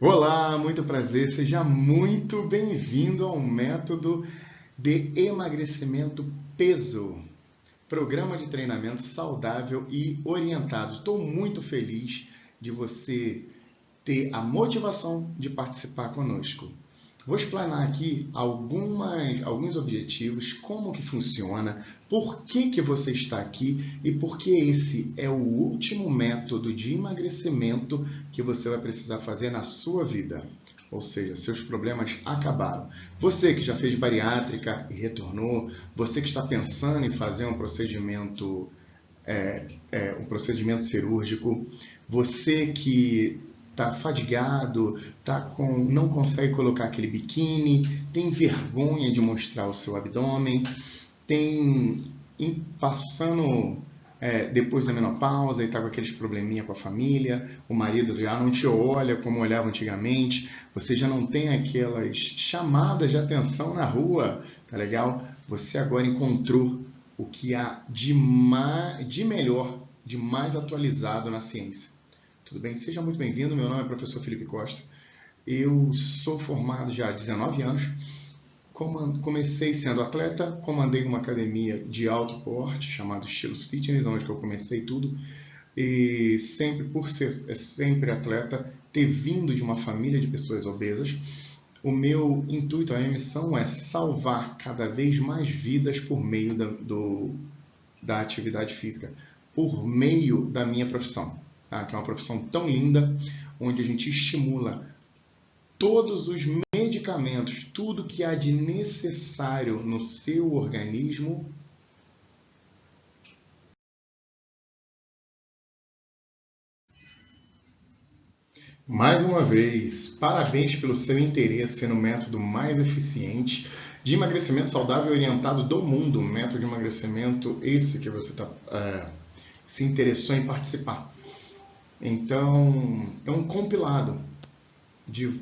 Olá, muito prazer, seja muito bem-vindo ao método de emagrecimento peso, programa de treinamento saudável e orientado. Estou muito feliz de você ter a motivação de participar conosco. Vou explanar aqui alguns objetivos, como que funciona, por que você está aqui e por que esse é o último método de emagrecimento que você vai precisar fazer na sua vida. Ou seja, seus problemas acabaram. Você que já fez bariátrica e retornou, você que está pensando em fazer um procedimento cirúrgico, você que está fadigado, não consegue colocar aquele biquíni, tem vergonha de mostrar o seu abdômen, passando depois da menopausa e está com aqueles probleminha com a família, o marido já não te olha como olhava antigamente, você já não tem aquelas chamadas de atenção na rua, tá legal? Você agora encontrou o que há de melhor, de mais atualizado na ciência. Tudo bem? Seja muito bem-vindo, meu nome é professor Felipe Costa, eu sou formado já há 19 anos, comecei sendo atleta, comandei uma academia de alto porte chamada Estilos Fitness, onde eu comecei tudo, e sempre por ser sempre atleta, ter vindo de uma família de pessoas obesas, o meu intuito, a minha missão é salvar cada vez mais vidas por meio da atividade física, por meio da minha profissão. Que é uma profissão tão linda, onde a gente estimula todos os medicamentos, tudo que há de necessário no seu organismo. Mais uma vez, parabéns pelo seu interesse no método mais eficiente de emagrecimento saudável orientado do mundo, método de emagrecimento esse que você se interessou em participar. Então, é um compilado de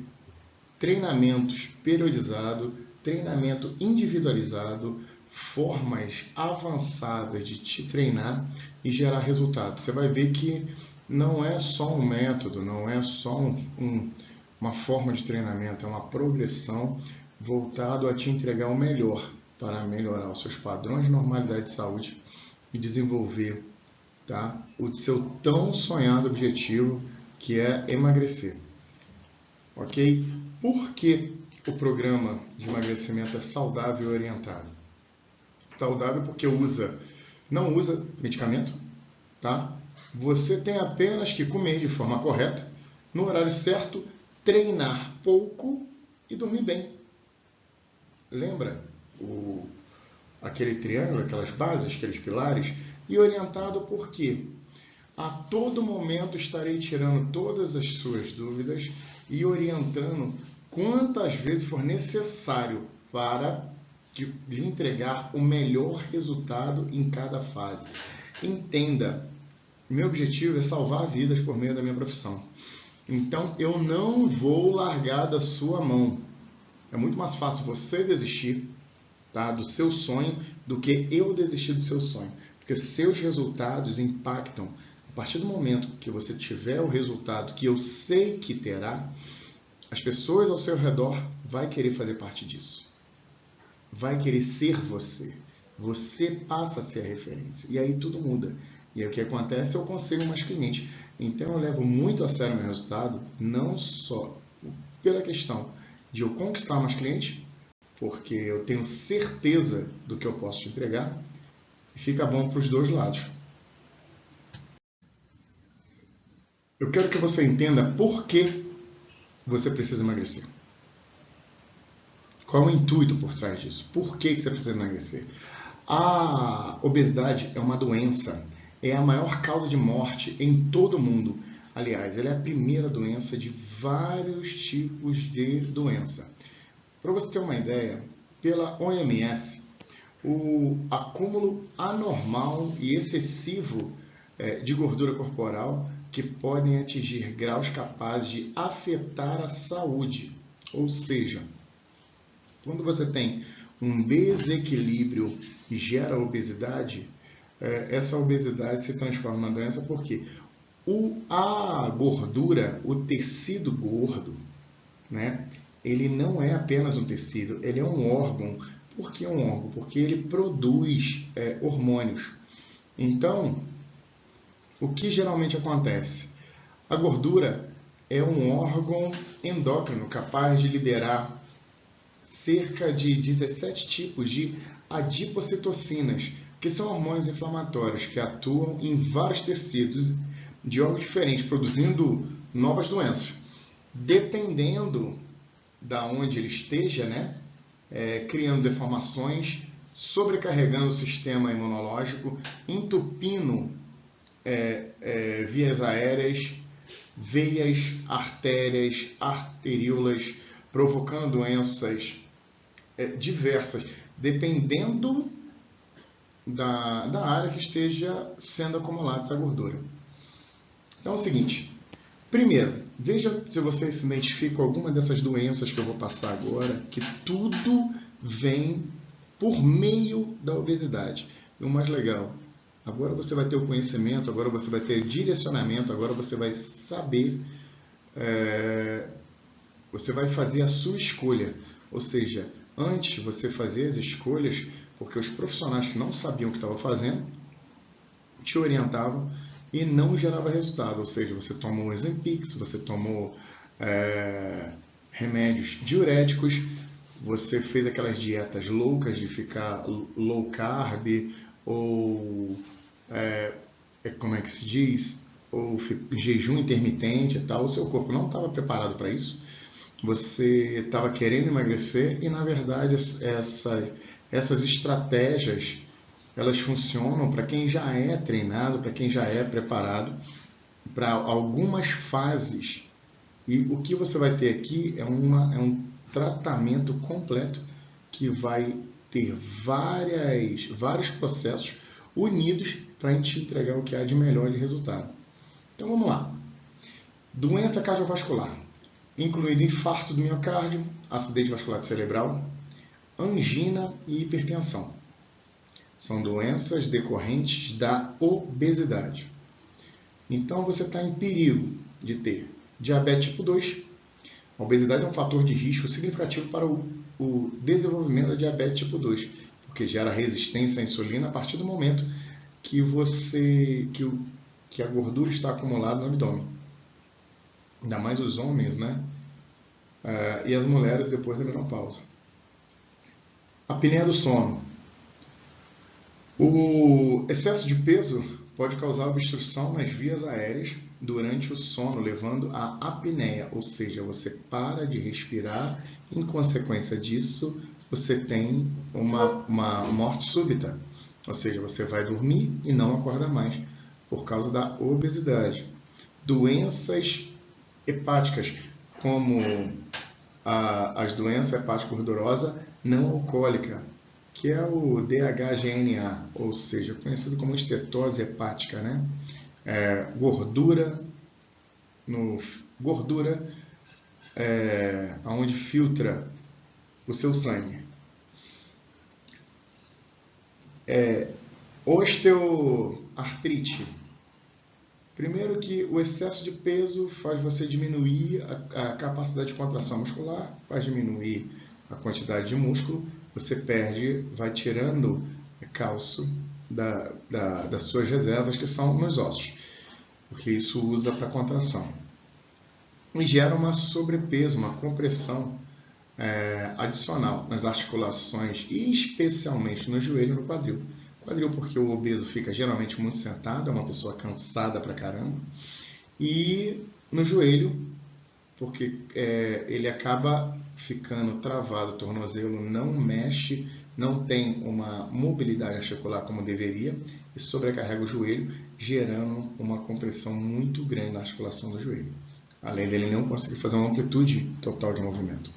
treinamentos periodizados, treinamento individualizado, formas avançadas de te treinar e gerar resultado. Você vai ver que não é só um método, não é só uma forma de treinamento, é uma progressão voltada a te entregar o melhor para melhorar os seus padrões de normalidade de saúde e desenvolver o seu tão sonhado objetivo, que é emagrecer. Ok? Por que o programa de emagrecimento é saudável e orientado? Saudável porque não usa medicamento, tá? Você tem apenas que comer de forma correta, no horário certo, treinar pouco e dormir bem. Lembra aquele triângulo, aquelas bases, aqueles pilares? E orientado por quê? A todo momento estarei tirando todas as suas dúvidas e orientando quantas vezes for necessário para lhe entregar o melhor resultado em cada fase. Entenda, meu objetivo é salvar vidas por meio da minha profissão. Então, eu não vou largar da sua mão. É muito mais fácil você desistir do seu sonho do que eu desistir do seu sonho. Porque seus resultados impactam. A partir do momento que você tiver o resultado que eu sei que terá, as pessoas ao seu redor vão querer fazer parte disso. Vai querer ser você. Você passa a ser a referência. E aí tudo muda. E aí o que acontece? Eu consigo mais clientes. Então eu levo muito a sério o meu resultado, não só pela questão de eu conquistar mais clientes, porque eu tenho certeza do que eu posso te entregar, e fica bom para os dois lados. Eu quero que você entenda por que você precisa emagrecer. Qual é o intuito por trás disso? Por que você precisa emagrecer? A obesidade é uma doença, é a maior causa de morte em todo o mundo. Aliás, ela é a primeira doença de vários tipos de doença. Para você ter uma ideia, pela OMS, o acúmulo anormal e excessivo de gordura corporal que podem atingir graus capazes de afetar a saúde. Ou seja, quando você tem um desequilíbrio e gera obesidade, essa obesidade se transforma numa doença porque a gordura, o tecido gordo, né? Ele não é apenas um tecido, ele é um órgão. Por que um órgão? Porque ele produz hormônios. Então, o que geralmente acontece? A gordura é um órgão endócrino capaz de liberar cerca de 17 tipos de adipocitocinas, que são hormônios inflamatórios que atuam em vários tecidos de órgãos diferentes, produzindo novas doenças. Dependendo da onde ele esteja, né, criando deformações, sobrecarregando o sistema imunológico, entupindo vias aéreas, veias, artérias, arteríolas, provocando doenças diversas, dependendo da área que esteja sendo acumulada essa gordura. Então é o seguinte, primeiro, veja se você se identifica com alguma dessas doenças que eu vou passar agora, que tudo vem por meio da obesidade. E o mais legal, agora você vai ter o conhecimento, agora você vai ter direcionamento, agora você vai saber, você vai fazer a sua escolha. Ou seja, antes você fazia as escolhas porque os profissionais que não sabiam o que estavam fazendo te orientavam e não gerava resultado. Ou seja, você tomou Ozempic, você tomou remédios diuréticos, você fez aquelas dietas loucas de ficar low carb ou como é que se diz? Ou jejum intermitente e tal. O seu corpo não estava preparado para isso. Você estava querendo emagrecer e, na verdade, essas estratégias, elas funcionam para quem já é treinado, para quem já é preparado, para algumas fases. E o que você vai ter aqui é um tratamento completo que vai ter vários processos unidos para te entregar o que há de melhor de resultado. Então vamos lá. Doença cardiovascular, incluindo infarto do miocárdio, acidente vascular cerebral, angina e hipertensão. São doenças decorrentes da obesidade. Então você está em perigo de ter diabetes tipo 2. A obesidade é um fator de risco significativo para o desenvolvimento da diabetes tipo 2, porque gera resistência à insulina a partir do momento que a gordura está acumulada no abdômen. Ainda mais os homens, né? E as mulheres depois da menopausa. Apneia do sono. O excesso de peso pode causar obstrução nas vias aéreas durante o sono, levando à apneia, ou seja, você para de respirar, em consequência disso, você tem uma morte súbita, ou seja, você vai dormir e não acorda mais, por causa da obesidade. Doenças hepáticas, como as doenças hepática gordurosa não alcoólica, que é o DHGNA, ou seja, conhecido como estetose hepática, né? Gordura onde filtra o seu sangue. Osteoartrite. Primeiro que o excesso de peso faz você diminuir a capacidade de contração muscular, faz diminuir a quantidade de músculo, você vai tirando cálcio das suas reservas que são nos ossos, porque isso usa para contração. E gera uma sobrepeso, uma compressão adicional nas articulações, e especialmente no joelho e no quadril. Quadril porque o obeso fica geralmente muito sentado, é uma pessoa cansada pra caramba. E no joelho, porque ele acaba ficando travado, o tornozelo não mexe, não tem uma mobilidade articular como deveria, e sobrecarrega o joelho, gerando uma compressão muito grande na articulação do joelho. Além dele não conseguir fazer uma amplitude total de movimento.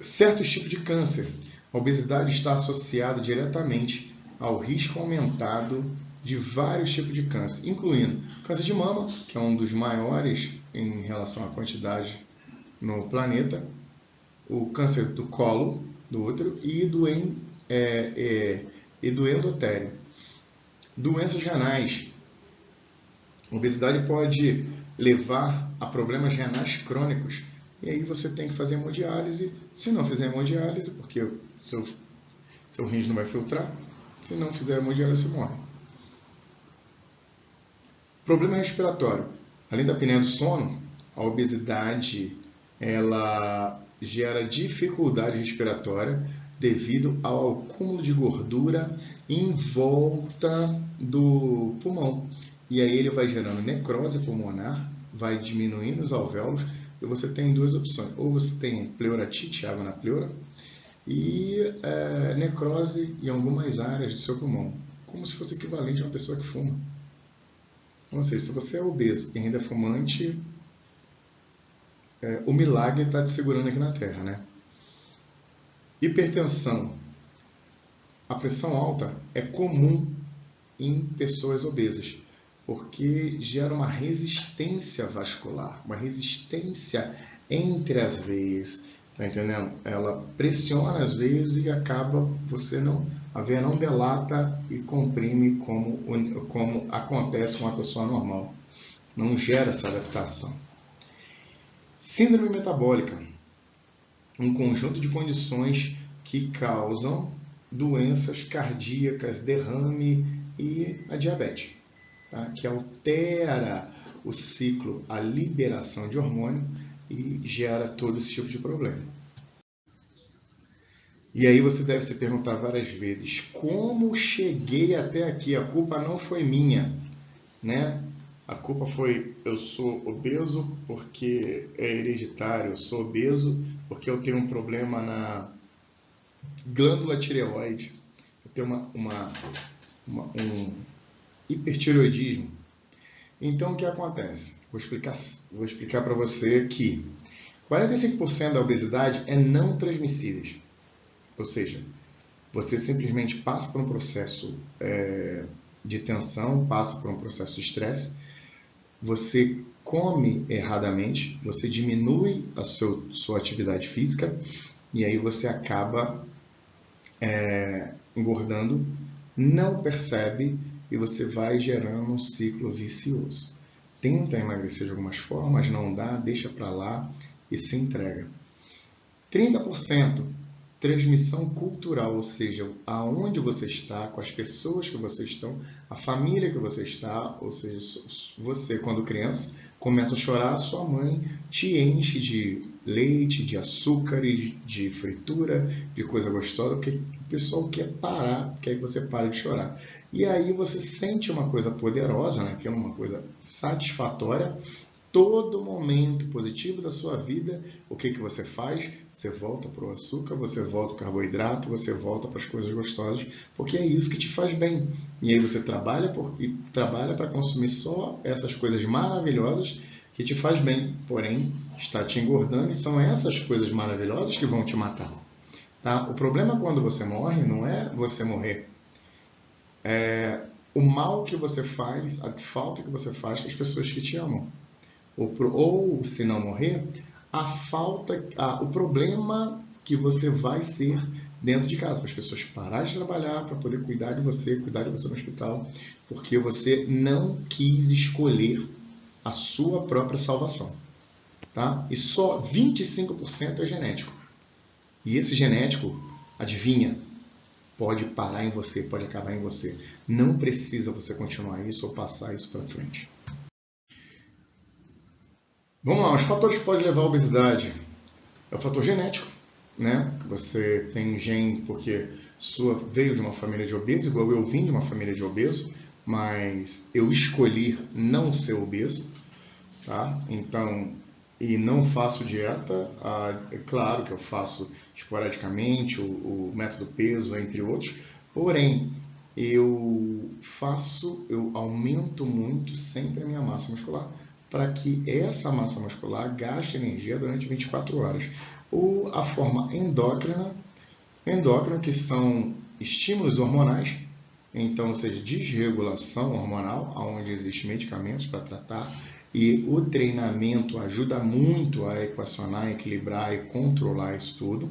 Certos tipos de câncer. A obesidade está associada diretamente ao risco aumentado de vários tipos de câncer, incluindo câncer de mama, que é um dos maiores em relação à quantidade no planeta, o câncer do colo, do útero e do endotélio. Doenças renais. A obesidade pode levar a problemas renais crônicos. E aí você tem que fazer hemodiálise. Se não fizer hemodiálise, porque o seu rins não vai filtrar, se não fizer hemodiálise, você morre. Problema respiratório. Além da apneia do sono, a obesidade ela gera dificuldade respiratória devido ao acúmulo de gordura em volta do pulmão. E aí ele vai gerando necrose pulmonar, vai diminuindo os alvéolos, e você tem duas opções. Ou você tem pleuratite, água na pleura, e necrose em algumas áreas do seu pulmão, como se fosse equivalente a uma pessoa que fuma. Ou seja, se você é obeso e ainda é fumante, o milagre está te segurando aqui na Terra, né? Hipertensão. A pressão alta é comum em pessoas obesas, porque gera uma resistência vascular, uma resistência entre as veias, tá entendendo? Ela pressiona as veias e acaba a veia não dilata e comprime como acontece com uma pessoa normal. Não gera essa adaptação. Síndrome metabólica, um conjunto de condições que causam doenças cardíacas, derrame e a diabetes, tá? Que altera o ciclo, a liberação de hormônio e gera todo esse tipo de problema. E aí você deve se perguntar várias vezes, como cheguei até aqui? A culpa não foi minha, né? A culpa foi, eu sou obeso porque é hereditário, eu sou obeso porque eu tenho um problema na glândula tireoide, eu tenho um hipertireoidismo. Então, o que acontece? Vou explicar para você que 45% da obesidade é não transmissível. Ou seja, você simplesmente passa por um processo de tensão, passa por um processo de estresse, você come erradamente, você diminui a sua atividade física e aí você acaba engordando, não percebe e você vai gerando um ciclo vicioso. Tenta emagrecer de algumas formas, não dá, deixa para lá e se entrega. 30% transmissão cultural, ou seja, aonde você está, com as pessoas que você está, a família que você está, ou seja, você quando criança começa a chorar, sua mãe te enche de leite, de açúcar, de fritura, de coisa gostosa, porque o pessoal quer que você pare de chorar. E aí você sente uma coisa poderosa, né, que é uma coisa satisfatória. Todo momento positivo da sua vida, o que você faz? Você volta para o açúcar, você volta para o carboidrato, você volta para as coisas gostosas, porque é isso que te faz bem. E aí você trabalha para consumir só essas coisas maravilhosas que te faz bem, porém está te engordando e são essas coisas maravilhosas que vão te matar. Tá? O problema quando você morre não é você morrer. O mal que você faz, a falta que você faz com as pessoas que te amam. Ou se não morrer, o problema que você vai ser dentro de casa, para as pessoas pararem de trabalhar, para poder cuidar de você no hospital, porque você não quis escolher a sua própria salvação. Tá? E só 25% é genético. E esse genético, adivinha, pode parar em você, pode acabar em você. Não precisa você continuar isso ou passar isso para frente. Vamos lá, os fatores que podem levar à obesidade. É o fator genético, né? Você tem gene porque veio de uma família de obeso, igual eu vim de uma família de obeso, mas eu escolhi não ser obeso, tá? Então, e não faço dieta, é claro que eu faço esporadicamente o método peso, entre outros, porém, eu aumento muito sempre a minha massa muscular, para que essa massa muscular gaste energia durante 24 horas. Ou a forma endócrina, que são estímulos hormonais, então, ou seja, desregulação hormonal, onde existem medicamentos para tratar, e o treinamento ajuda muito a equacionar, equilibrar e controlar isso tudo.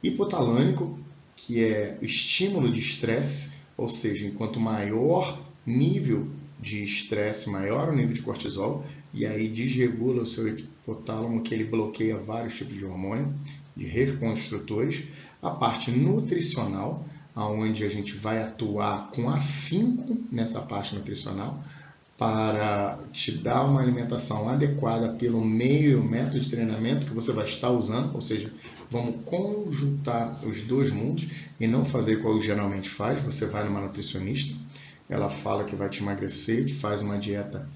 Hipotalâmico, que é o estímulo de estresse, ou seja, enquanto maior nível de estresse maior, o nível de cortisol, e aí desregula o seu hipotálamo, que ele bloqueia vários tipos de hormônio, de reconstrutores. A parte nutricional, onde a gente vai atuar com afinco nessa parte nutricional, para te dar uma alimentação adequada pelo meio e método de treinamento que você vai estar usando, ou seja, vamos conjuntar os dois mundos e não fazer igual geralmente faz. Você vai numa nutricionista, ela fala que vai te emagrecer, te faz uma dieta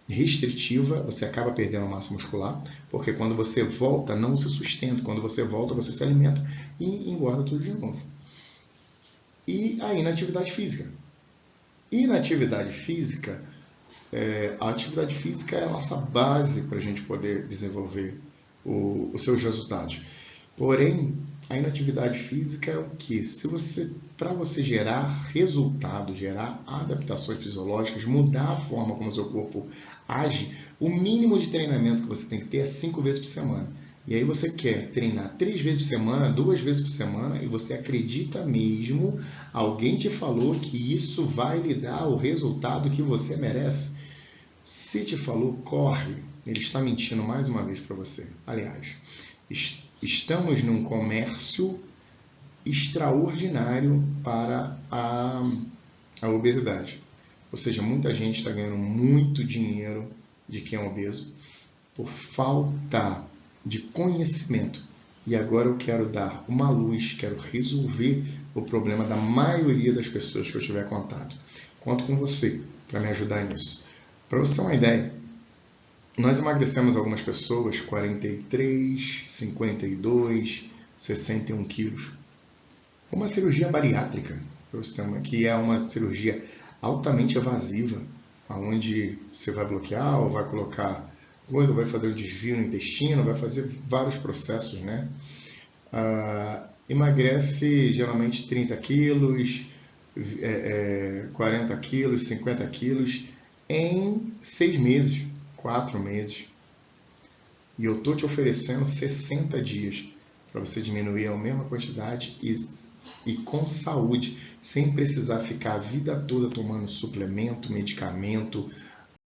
restritiva, você acaba perdendo massa muscular, porque quando você volta, não se sustenta, quando você volta, você se alimenta e engorda tudo de novo. E a inatividade física. Inatividade física, a atividade física é a nossa base para a gente poder desenvolver os seus resultados. Porém, a inatividade física é o que? Para você gerar resultado, gerar adaptações fisiológicas, mudar a forma como o seu corpo age, o mínimo de treinamento que você tem que ter é 5 vezes por semana. E aí você quer treinar 3 vezes por semana, 2 vezes por semana, e você acredita mesmo, alguém te falou que isso vai lhe dar o resultado que você merece? Se te falou, corre. Ele está mentindo mais uma vez para você. Aliás, estamos num comércio extraordinário para a obesidade. Ou seja, muita gente está ganhando muito dinheiro de quem é obeso por falta de conhecimento. E agora eu quero dar uma luz, quero resolver o problema da maioria das pessoas que eu tiver contato. Conto com você para me ajudar nisso. Para você ter uma ideia, nós emagrecemos algumas pessoas 43, 52, 61 quilos. Uma cirurgia bariátrica, que é uma cirurgia altamente evasiva, onde você vai bloquear ou vai colocar coisa, vai fazer um desvio no intestino, vai fazer vários processos, né? Emagrece geralmente 30 quilos, 40 quilos, 50 quilos em 6 meses, 4 meses. E eu estou te oferecendo 60 dias para você diminuir a mesma quantidade e com saúde, sem precisar ficar a vida toda tomando suplemento, medicamento,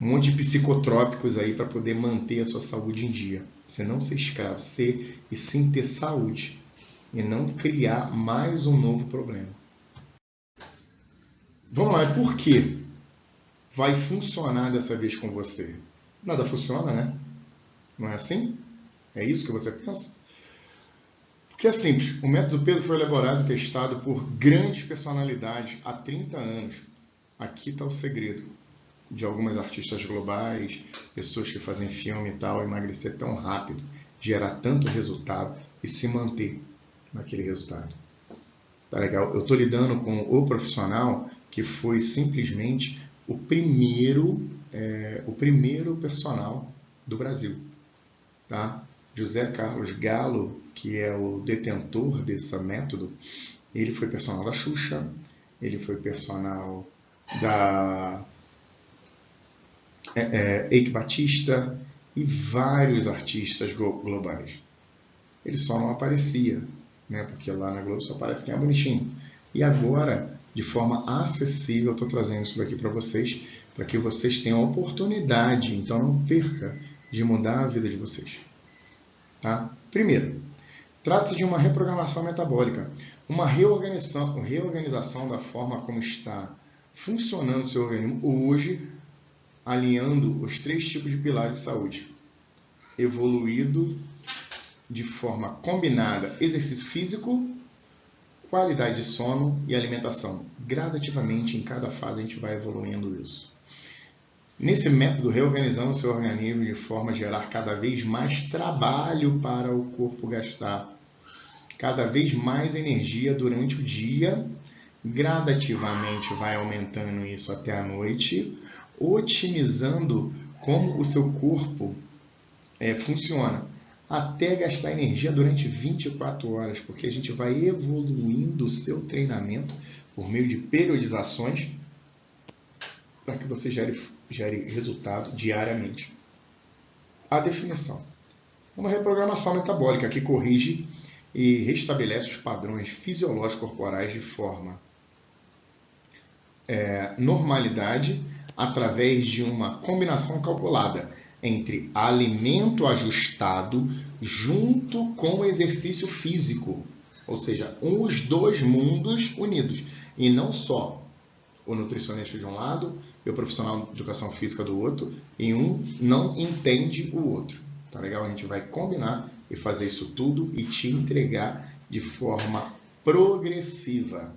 um monte de psicotrópicos aí para poder manter a sua saúde em dia. Você não ser escravo, e sim ter saúde e não criar mais um novo problema. Vamos lá, por quê? Vai funcionar dessa vez com você? Nada funciona, né? Não é assim? É isso que você pensa? Porque é simples. O método Pedro foi elaborado e testado por grandes personalidades há 30 anos. Aqui está o segredo de algumas artistas globais, pessoas que fazem filme e tal, emagrecer tão rápido, gerar tanto resultado e se manter naquele resultado. Tá legal? Eu estou lidando com o profissional que foi simplesmente o primeiro personal do Brasil, tá? José Carlos Galo, que é o detentor desse método, ele foi personal da Xuxa, ele foi personal da Eike Batista e vários artistas globais. Ele só não aparecia, né? Porque lá na Globo só aparece quem é bonitinho. E agora, de forma acessível, eu estou trazendo isso daqui para vocês, para que vocês tenham a oportunidade, então não perca, de mudar a vida de vocês. Tá? Primeiro, trata-se de uma reprogramação metabólica, uma reorganização da forma como está funcionando o seu organismo hoje, alinhando os 3 tipos de pilares de saúde. Evoluído de forma combinada exercício físico, qualidade de sono e alimentação. Gradativamente, em cada fase, a gente vai evoluindo isso. Nesse método, reorganizamos o seu organismo de forma a gerar cada vez mais trabalho para o corpo gastar, cada vez mais energia durante o dia, gradativamente vai aumentando isso até a noite, otimizando como o seu corpo funciona, até gastar energia durante 24 horas, porque a gente vai evoluindo o seu treinamento por meio de periodizações para que você gere resultado diariamente. A definição. Uma reprogramação metabólica que corrige e restabelece os padrões fisiológicos corporais de forma normalidade através de uma combinação calculada entre alimento ajustado junto com exercício físico, ou seja, os dois mundos unidos, e não só o nutricionista de um lado e o profissional de educação física do outro, e um não entende o outro. Tá legal? A gente vai combinar e fazer isso tudo e te entregar de forma progressiva.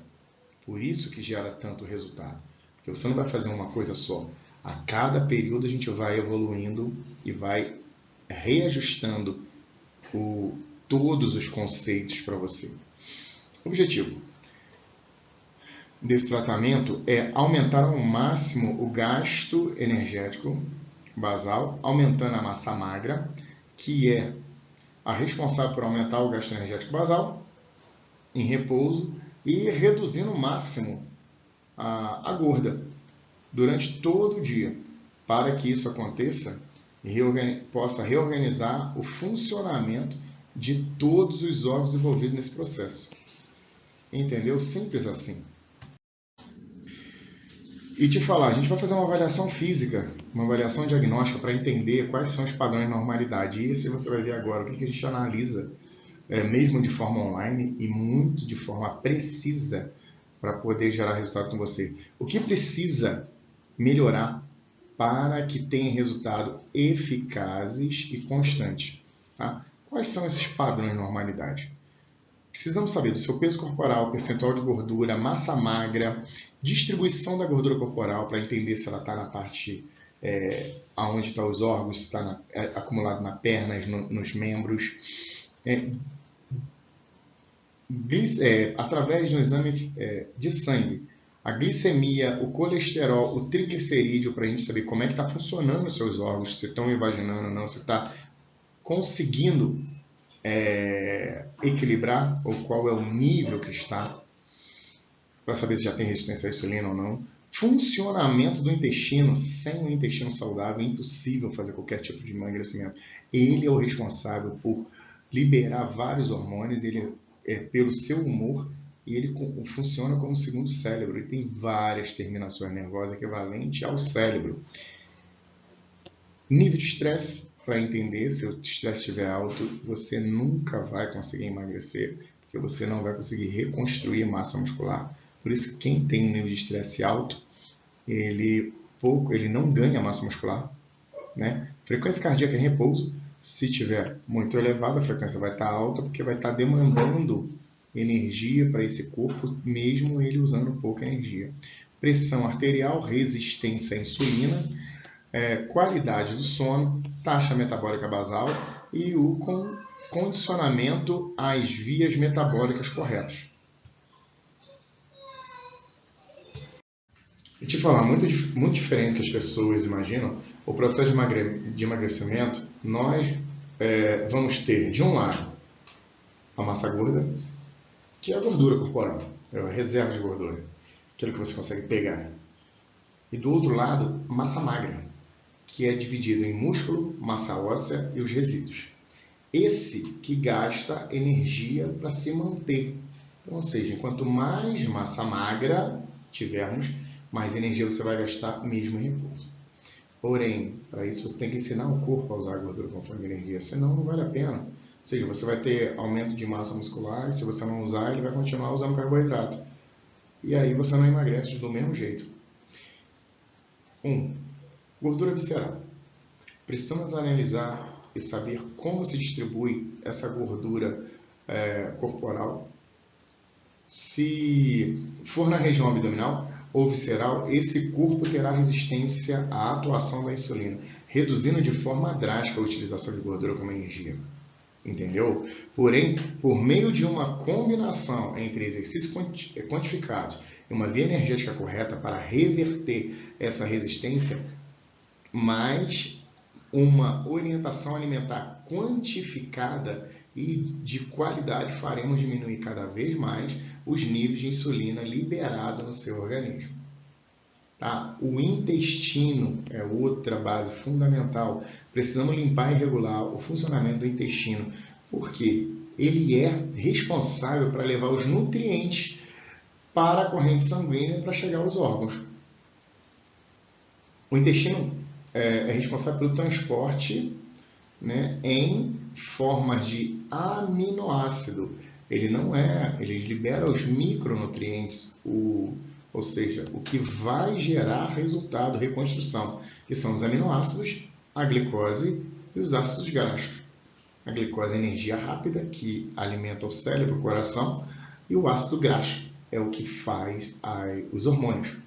Por isso que gera tanto resultado. Porque você não vai fazer uma coisa só. A cada período a gente vai evoluindo e vai reajustando todos os conceitos para você. O objetivo desse tratamento é aumentar ao máximo o gasto energético basal, aumentando a massa magra, que é a responsável por aumentar o gasto energético basal em repouso e reduzindo ao máximo a gorda durante todo o dia, para que isso aconteça e possa reorganizar o funcionamento de todos os órgãos envolvidos nesse processo. Entendeu? Simples assim. E te falar, a gente vai fazer uma avaliação física, uma avaliação diagnóstica para entender quais são os padrões de normalidade. E isso você vai ver agora, o que a gente analisa, mesmo de forma online e muito de forma precisa, para poder gerar resultado com você. O que precisa melhorar para que tenha resultado eficazes e constantes? Tá? Quais são esses padrões de normalidade? Precisamos saber do seu peso corporal, percentual de gordura, massa magra, distribuição da gordura corporal para entender se ela está na parte onde estão os órgãos, se está acumulado nas pernas, nos membros. Através do exame de sangue, a glicemia, o colesterol, o triglicerídeo, para a gente saber como é que está funcionando os seus órgãos, se estão invaginando ou não, se está conseguindo equilibrar, ou qual é o nível que está, para saber se já tem resistência à insulina ou não. Funcionamento do intestino. Sem o intestino saudável é impossível fazer qualquer tipo de emagrecimento. Ele é o responsável por liberar vários hormônios, ele pelo seu humor, e ele funciona como um segundo cérebro. Ele tem várias terminações nervosas equivalentes ao cérebro. Nível de estresse, para entender, se o estresse estiver alto, você nunca vai conseguir emagrecer, porque você não vai conseguir reconstruir massa muscular. Por isso, quem tem um nível de estresse alto, ele não ganha massa muscular, né? Frequência cardíaca em repouso, se tiver muito elevada, a frequência vai estar alta, porque vai estar demandando energia para esse corpo, mesmo ele usando pouca energia. Pressão arterial, resistência à insulina, qualidade do sono, taxa metabólica basal e o condicionamento às vias metabólicas corretas. E te falar, muito diferente do que as pessoas imaginam, o processo de emagrecimento, nós vamos ter, de um lado, a massa gorda, que é a gordura corporal, é a reserva de gordura, aquilo que você consegue pegar. E do outro lado, massa magra, que é dividido em músculo, massa óssea e os resíduos. Esse que gasta energia para se manter. Então, ou seja, quanto mais massa magra tivermos, mais energia você vai gastar mesmo em repouso. Porém, para isso você tem que ensinar o corpo a usar a gordura como fonte de energia, senão não vale a pena. Ou seja, você vai ter aumento de massa muscular e se você não usar, ele vai continuar usando carboidrato. E aí você não emagrece do mesmo jeito. Gordura visceral. Precisamos analisar e saber como se distribui essa gordura corporal. Se for na região abdominal ou visceral, esse corpo terá resistência à atuação da insulina, reduzindo de forma drástica a utilização de gordura como energia. Entendeu? Porém, por meio de uma combinação entre exercícios quantificados e uma via energética correta para reverter essa resistência, mais uma orientação alimentar quantificada e de qualidade, faremos diminuir cada vez mais os níveis de insulina liberada no seu organismo. Tá? O intestino é outra base fundamental. Precisamos limpar e regular o funcionamento do intestino, porque ele é responsável para levar os nutrientes para a corrente sanguínea para chegar aos órgãos. O intestino é responsável pelo transporte, né, em formas de aminoácido. Ele libera os micronutrientes, ou seja, o que vai gerar resultado, reconstrução, que são os aminoácidos, a glicose e os ácidos graxos. A glicose é energia rápida, que alimenta o cérebro, o coração, e o ácido graxo é o que faz os hormônios.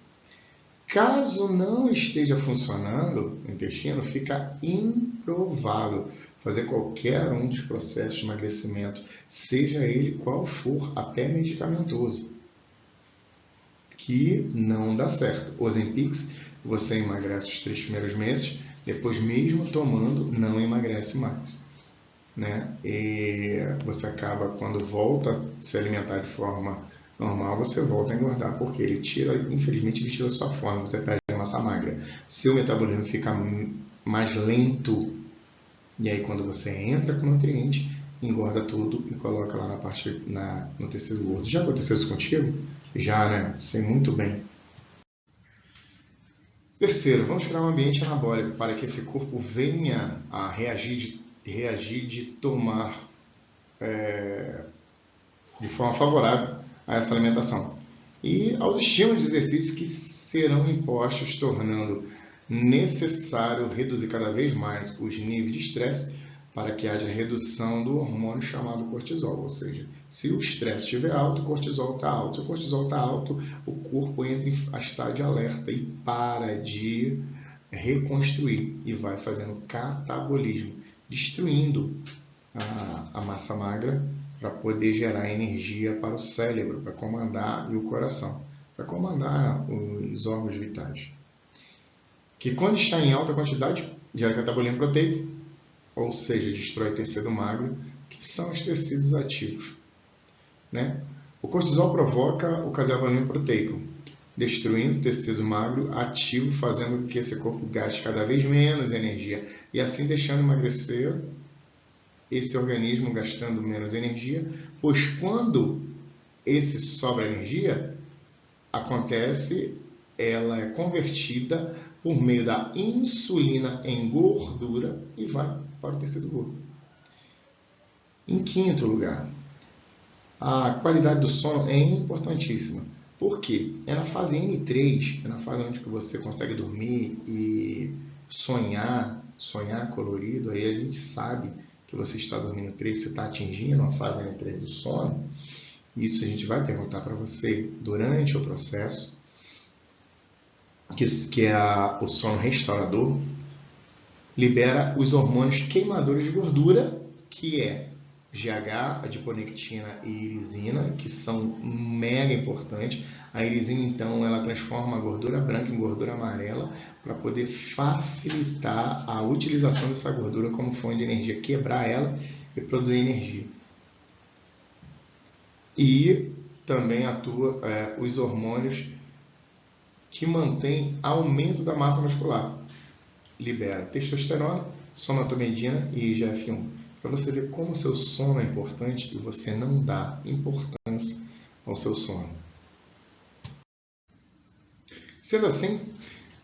Caso não esteja funcionando o intestino, fica improvável fazer qualquer um dos processos de emagrecimento, seja ele qual for, até medicamentoso, que não dá certo. O Ozempic, você emagrece os 3 primeiros meses, depois mesmo tomando, não emagrece mais, né? E você acaba, quando volta a se alimentar de forma normal, você volta a engordar, porque infelizmente ele tira a sua forma, você perde a massa magra. Seu metabolismo fica mais lento, e aí quando você entra com nutriente, engorda tudo e coloca lá no tecido gordo. Já aconteceu isso contigo? Já, né? Sei muito bem. Terceiro, vamos criar um ambiente anabólico para que esse corpo venha a reagir de tomar de forma favorável a essa alimentação. E aos estímulos de exercício que serão impostos, tornando necessário reduzir cada vez mais os níveis de estresse para que haja redução do hormônio chamado cortisol. Ou seja, se o estresse estiver alto, o cortisol está alto. Se o cortisol está alto, o corpo entra em estado de alerta e para de reconstruir e vai fazendo catabolismo, destruindo a massa magra para poder gerar energia para o cérebro, para comandar e o coração, para comandar os órgãos vitais. Que quando está em alta quantidade, gera catabolismo proteico, ou seja, destrói tecido magro, que são os tecidos ativos, né? O cortisol provoca o catabolismo proteico, destruindo o tecido magro ativo, fazendo com que esse corpo gaste cada vez menos energia e assim deixando emagrecer esse organismo, gastando menos energia, pois quando esse sobra energia, ela é convertida por meio da insulina em gordura e vai para o tecido gordo. Em quinto lugar, a qualidade do sono é importantíssima. Por quê? É na fase N3, é na fase onde você consegue dormir e sonhar colorido, aí a gente sabe que você está dormindo 3, você está atingindo a fase N3 do sono. Isso a gente vai perguntar para você durante o processo, que é o sono restaurador, libera os hormônios queimadores de gordura, que é GH, adiponectina e irisina, que são mega importantes. A irisina, então, ela transforma a gordura branca em gordura amarela para poder facilitar a utilização dessa gordura como fonte de energia, quebrar ela e produzir energia. E também atua os hormônios que mantêm aumento da massa muscular. Libera testosterona, somatotropina e IGF-1. Para você ver como o seu sono é importante e você não dá importância ao seu sono. Sendo assim,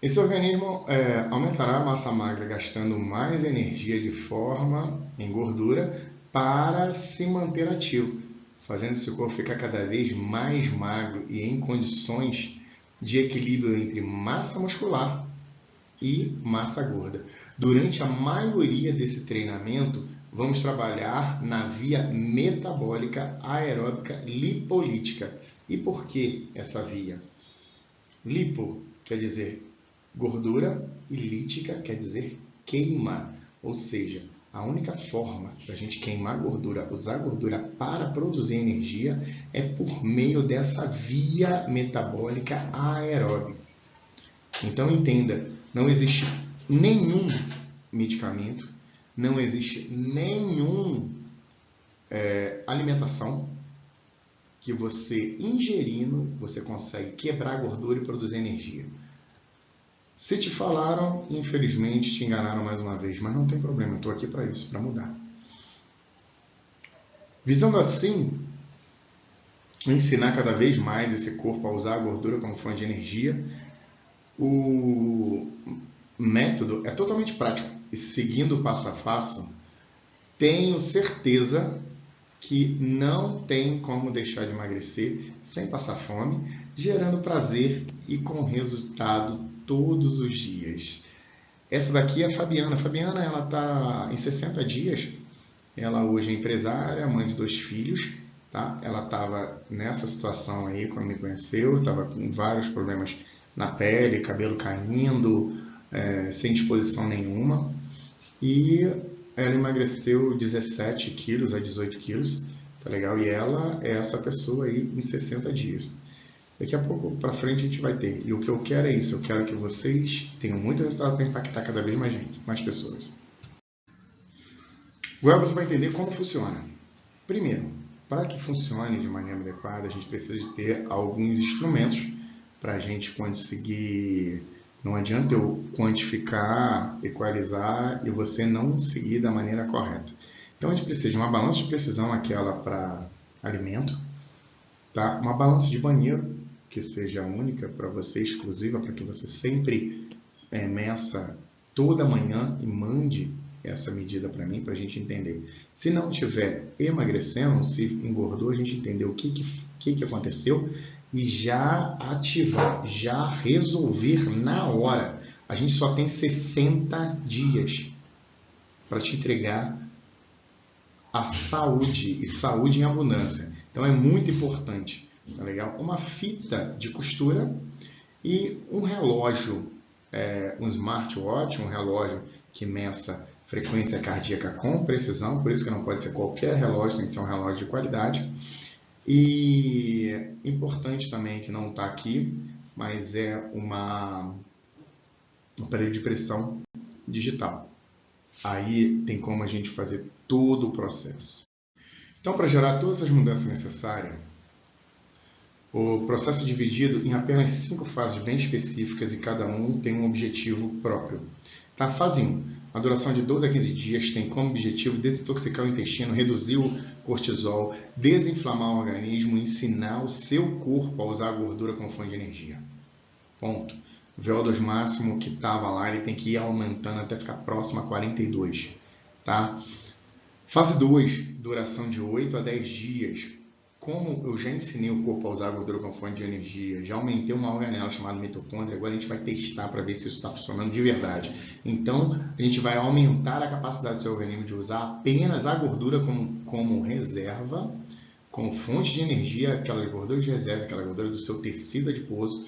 esse organismo aumentará a massa magra gastando mais energia de forma em gordura para se manter ativo, fazendo esse corpo ficar cada vez mais magro e em condições de equilíbrio entre massa muscular e massa gorda. Durante a maioria desse treinamento, vamos trabalhar na via metabólica aeróbica lipolítica. E por que essa via? Lipo quer dizer gordura e lítica quer dizer queima, ou seja, a única forma da gente queimar gordura, usar gordura para produzir energia é por meio dessa via metabólica aeróbica. Então entenda, não existe nenhum medicamento, não existe nenhuma alimentação que você ingerindo, você consegue quebrar a gordura e produzir energia. Se te falaram, infelizmente te enganaram mais uma vez, mas não tem problema, eu estou aqui para isso, para mudar. Visando assim, ensinar cada vez mais esse corpo a usar a gordura como fonte de energia, método é totalmente prático e seguindo o passo a passo, tenho certeza que não tem como deixar de emagrecer sem passar fome, gerando prazer e com resultado todos os dias. Essa daqui é a Fabiana. A Fabiana, ela está em 60 dias. Ela hoje é empresária, mãe de 2 filhos. Tá? Ela estava nessa situação aí quando me conheceu, estava com vários problemas na pele, cabelo caindo, sem disposição nenhuma. E ela emagreceu 17 quilos a 18 quilos, tá legal? E ela é essa pessoa aí em 60 dias. Daqui a pouco para frente a gente vai ter. E o que eu quero é isso, eu quero que vocês tenham muito resultado para impactar cada vez mais gente, mais pessoas. Agora você vai entender como funciona. Primeiro, para que funcione de maneira adequada, a gente precisa de ter alguns instrumentos para a gente conseguir. Não adianta eu quantificar, equalizar e você não seguir da maneira correta. Então a gente precisa de uma balança de precisão, aquela para alimento, tá? Uma balança de banheiro, que seja única para você, exclusiva, para que você sempre meça toda manhã e mande essa medida para mim, para a gente entender. Se não estiver emagrecendo, se engordou, a gente entender o que aconteceu e já ativar, já resolver na hora. A gente só tem 60 dias para te entregar a saúde, e saúde em abundância. Então é muito importante, tá legal? Uma fita de costura e um relógio, um smartwatch, um relógio que meça frequência cardíaca com precisão, por isso que não pode ser qualquer relógio, tem que ser um relógio de qualidade. E importante também, que não está aqui, mas é um aparelho de pressão digital. Aí tem como a gente fazer todo o processo. Então, para gerar todas essas mudanças necessárias, o processo é dividido em apenas 5 fases bem específicas e cada um tem um objetivo próprio. Tá? Fase 1. A duração de 12 a 15 dias tem como objetivo desintoxicar o intestino, reduzir o cortisol, desinflamar o organismo e ensinar o seu corpo a usar a gordura como fonte de energia. Ponto. O VO2 máximo que estava lá, ele tem que ir aumentando até ficar próximo a 42. Tá? Fase 2, duração de 8 a 10 dias. Como eu já ensinei o corpo a usar a gordura como fonte de energia, já aumentei uma organela chamada mitocôndria, agora a gente vai testar para ver se isso está funcionando de verdade. Então, a gente vai aumentar a capacidade do seu organismo de usar apenas a gordura como reserva, como fonte de energia, aquelas gorduras de reserva, aquela gordura do seu tecido adiposo,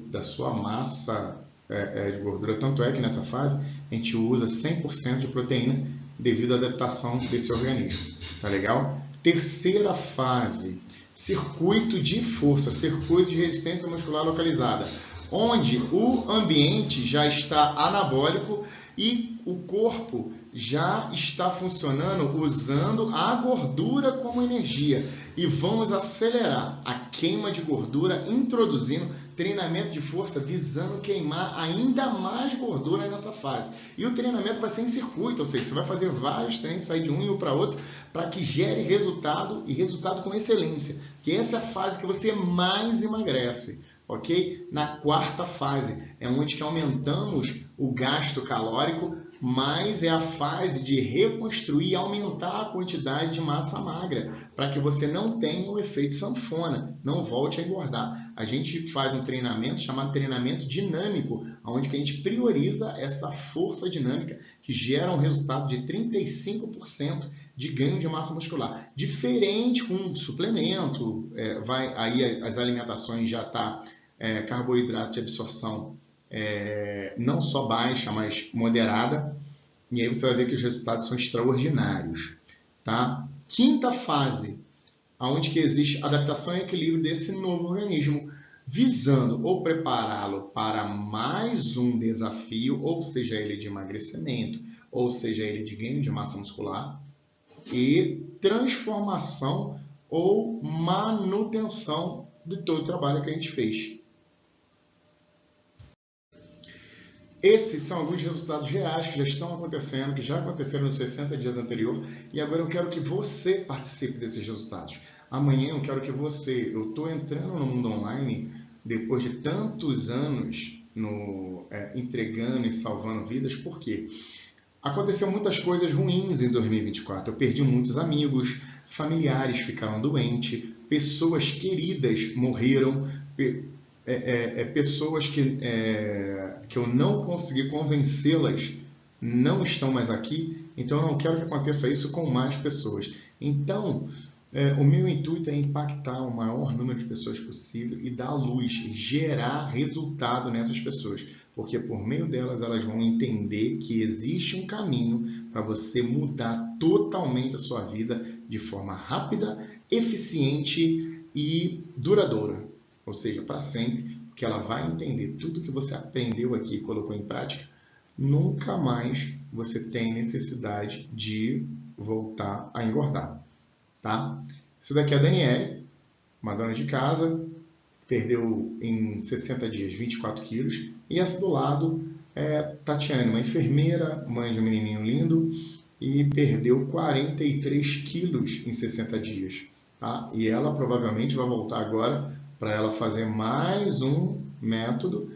da sua massa de gordura. Tanto é que nessa fase a gente usa 100% de proteína devido à adaptação desse organismo. Tá legal? Terceira fase, circuito de força, circuito de resistência muscular localizada, onde o ambiente já está anabólico e o corpo já está funcionando usando a gordura como energia. E vamos acelerar a queima de gordura, introduzindo treinamento de força, visando queimar ainda mais gordura nessa fase. E o treinamento vai ser em circuito, ou seja, você vai fazer vários treinos, sair de um e para outro, para que gere resultado, e resultado com excelência. Que essa é a fase que você mais emagrece. Ok? Na quarta fase, é onde que aumentamos o gasto calórico, mas é a fase de reconstruir e aumentar a quantidade de massa magra, para que você não tenha o efeito sanfona, não volte a engordar. A gente faz um treinamento chamado treinamento dinâmico, onde que a gente prioriza essa força dinâmica, que gera um resultado de 35% de ganho de massa muscular. Diferente com suplemento, aí as alimentações já tá carboidrato de absorção não só baixa, mas moderada, e aí você vai ver que os resultados são extraordinários. Tá? Quinta fase, onde que existe adaptação e equilíbrio desse novo organismo, visando ou prepará-lo para mais um desafio, ou seja ele de emagrecimento, ou seja ele de ganho de massa muscular, e transformação ou manutenção de todo o trabalho que a gente fez. Esses são alguns resultados reais que já estão acontecendo, que já aconteceram nos 60 dias anteriores, e agora eu quero que você participe desses resultados. Amanhã eu quero que eu estou entrando no mundo online depois de tantos anos entregando e salvando vidas, por quê? Aconteceu muitas coisas ruins em 2024. Eu perdi muitos amigos, familiares ficaram doentes, pessoas queridas morreram, pessoas que eu não consegui convencê-las não estão mais aqui, então eu não quero que aconteça isso com mais pessoas. Então, o meu intuito é impactar o maior número de pessoas possível e dar luz, gerar resultado nessas pessoas, porque por meio delas elas vão entender que existe um caminho para você mudar totalmente a sua vida de forma rápida, eficiente e duradoura, ou seja, para sempre, porque ela vai entender tudo que você aprendeu aqui e colocou em prática. Nunca mais você tem necessidade de voltar a engordar. Tá? Essa daqui é a Daniele, uma dona de casa, perdeu em 60 dias 24 quilos. E essa do lado é Tatiane, uma enfermeira, mãe de um menininho lindo, e perdeu 43 quilos em 60 dias. Tá? E ela provavelmente vai voltar agora para ela fazer mais um método,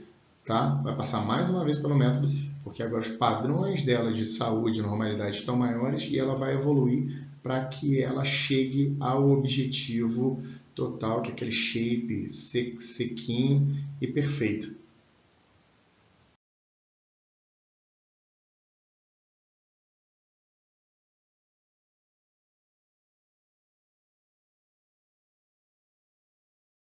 tá? Vai passar mais uma vez pelo método, porque agora os padrões dela de saúde e normalidade estão maiores e ela vai evoluir para que ela chegue ao objetivo total, que é aquele shape sequinho e perfeito.